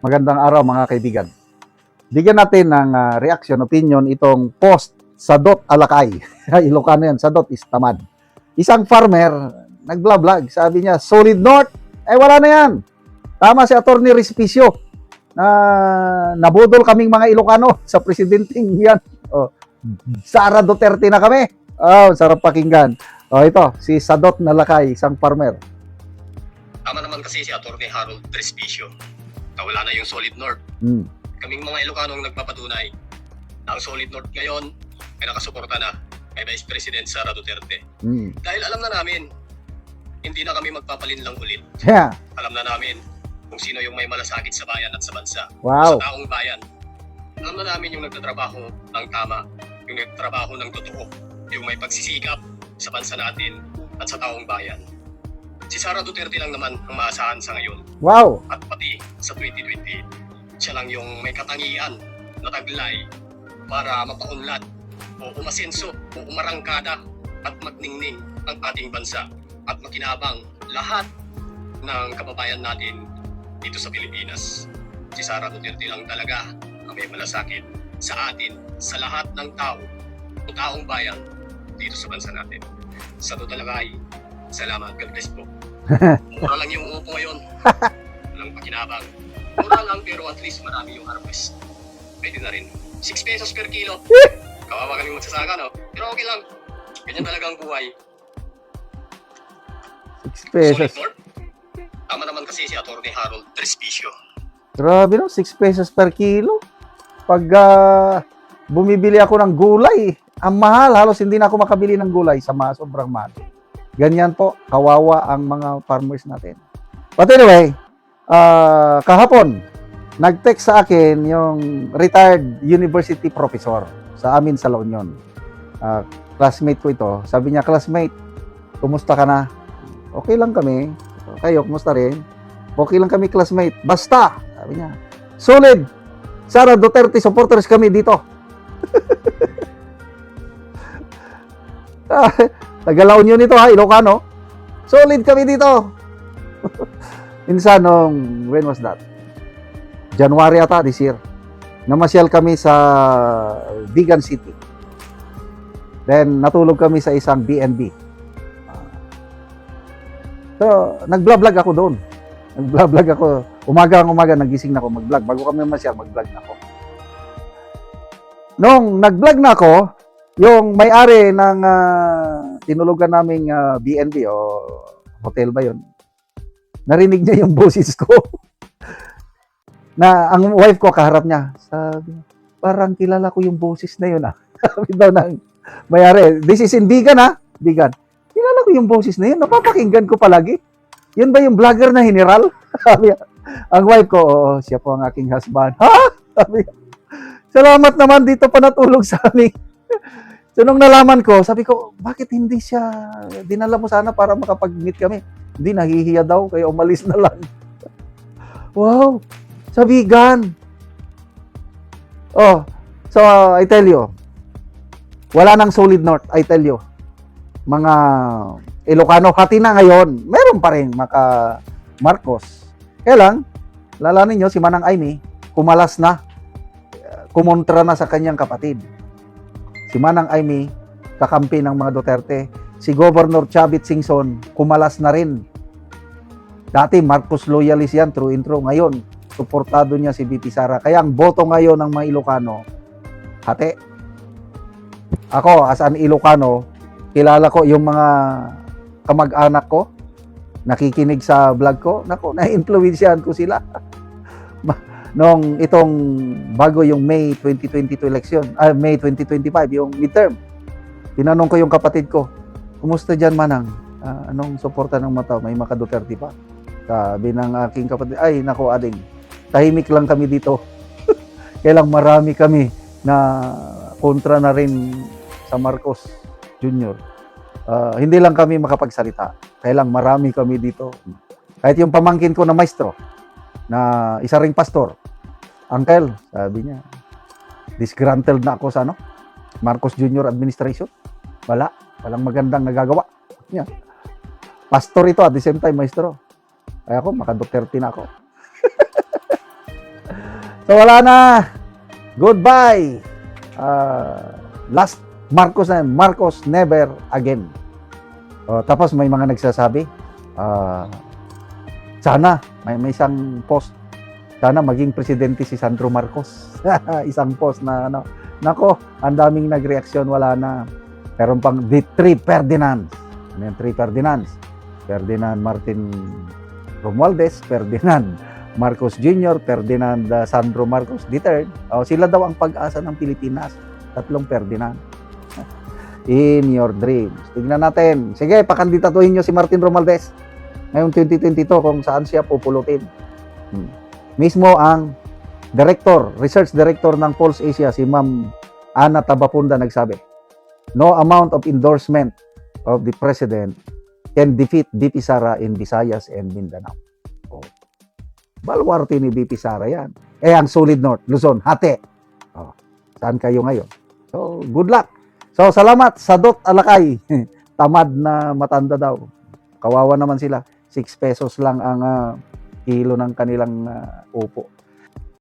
Magandang araw mga kaibigan. Bigyan natin ng reaction, opinion itong post sa Dot Alakay. Ilocano yan, sa Dot is tamad. Isang farmer, nagblablag, sabi niya, Solid North, wala na yan. Tama si Atty. Respicio na nabudol kaming mga Ilocano sa presidenting yan. Sara Duterte na kami. Sarap pakinggan. Ito, si Sadot Nalakay, isang farmer. Tama naman kasi si Atty. Harold Respicio. Wala na yung Solid North. Kaming mga Ilocano ang nagpapatunay na ang Solid North ngayon ay nakasuporta na kay Vice President Sara Duterte. Dahil alam na namin, hindi na kami magpapalinlang ulit. Yeah. Alam na namin kung sino yung may malasakit sa bayan at sa bansa. Wow. Sa taong bayan. Alam na namin yung nagtatrabaho ng tama, yung nagtatrabaho ng totoo, yung may pagsisikap sa bansa natin at sa taong bayan. Si Sara Duterte lang naman ang maasahan sa ngayon. Wow. At pati sa 2020, siya lang yung may katangian na taglay para mapaunlad o umasenso o umarangkada at magningning ang ating bansa at makinabang lahat ng kababayan natin dito sa Pilipinas. Si Sara Duterte lang talaga ang may malasakit sa atin, sa lahat ng tao o taong bayan dito sa bansa natin. Sa Alakay, salamat. God bless po. Mura lang yung upo ngayon. Walang pakinabang. Mura lang pero at least marami yung harvest. Pwede na rin. 6 pesos per kilo. Kawawa kaming magsasaka, no? Pero okay lang. Ganyan talaga ang buhay. 6 pesos. Solid North. Tama naman kasi si Atty. Harold Respicio. Grabe no, 6 pesos per kilo. Pag bumibili ako ng gulay, ang mahal. Halos hindi na ako makabili ng gulay sa sobrang mahal. Ganyan po, kawawa ang mga farmers natin. But anyway, kahapon, nag-text sa akin yung retired university professor sa amin sa La Union. Classmate ko ito. Sabi niya, classmate, kumusta ka na? Okay lang kami. Kayo, kumusta rin? Okay lang kami, classmate. Basta, sabi niya, solid. Sara Duterte supporters kami dito. Taga-La Union ito ha, Ilocano. Solid kami dito. Minsan when was that? January ata this year. Namasyal kami sa Vigan City. Then natulog kami sa isang B&B. So, nag-vlog ako doon. Nag-vlog ako. Umaga nagising na ako mag-vlog. Bago kami masyal, mag-vlog na ako. Nung nag-vlog na ako, yung may-ari ng tinulugan naming B&B o hotel ba yun, narinig niya yung boses ko. Na ang wife ko kaharap niya. Sabi, parang kilala ko yung boses na yun. Sabi daw ng may-ari, this is in Vigan Vigan. Kilala ko yung boses na yun. Napapakinggan ko palagi. Yun ba yung vlogger na general? Sabi, ang wife ko, siya po ang aking husband. Ha? Sabi, salamat naman dito pa natulog sa amin. So, nung nalaman ko, sabi ko, bakit hindi siya, dinala mo sana para makapag-meet kami? Hindi, nahihiya daw, kaya umalis na lang. Wow! Sa Vigan! So, I tell you, wala nang Solid North, I tell you. Mga Ilocano, hati na ngayon, meron pa rin maka Marcos. Kaya lang, lalanin nyo, si Manang Aimee, kumalas na, kumontra na sa kanyang kapatid. Si Manang Aimee, kakampi ng mga Duterte. Si Governor Chavit Singson, kumalas na rin. Dati, Marcos loyalist yan, true intro. Ngayon, suportado niya si BP Sara. Kaya ang boto ngayon ng mga Ilocano, hati. Ako, as an Ilocano, kilala ko yung mga kamag-anak ko, nakikinig sa vlog ko. Nako, na-influensyahan ko sila. Nung itong bago yung May 2022 election, May 2025, yung midterm, tinanong ko yung kapatid ko, kumusta dyan Manang? Anong suporta ng mata? May maka Duterte pa? Sabi ng aking kapatid, ay nako ading, tahimik lang kami dito. Kailang marami kami na kontra na rin sa Marcos Jr. Hindi lang kami makapagsalita, kailang marami kami dito. Kahit yung pamangkin ko na maestro, na isa ring pastor, Uncle, sabi niya, disgruntled na ako sa Marcos Jr. administration. Walang magandang nagagawa. Yeah. Pastor ito at the same time, maestro. Ay ako, maka Duterte na ako. So wala na. Goodbye. Last Marcos na, Marcos never again. Tapos may mga nagsasabi, sana may isang post, sana maging presidente si Sandro Marcos. Isang post na ano. Nako, ang daming nagreaksyon, wala na. Pero pang the three Ferdinands. Ano yung three Ferdinands? Ferdinand Martin Romualdez, Ferdinand Marcos Jr., Ferdinand Sandro Marcos III. Sila daw ang pag-asa ng Pilipinas. Tatlong Ferdinand. In your dreams. Tignan natin. Sige, pakandidatuhin nyo si Martin Romualdez ngayong 2022 kung saan siya pupulutin. Mismo ang research director ng Pulse Asia, si Ma'am Ana Tabapunda, nagsabi, no amount of endorsement of the president can defeat BP Sara in Visayas and Mindanao. Baluarte ni BP Sara yan. Ang Solid North, Luzon, Hati. Saan kayo ngayon? So, good luck. So, salamat sa Dot Alakay. Tamad na matanda daw. Kawawa naman sila. 6 pesos lang ang kilo ng kanilang upo.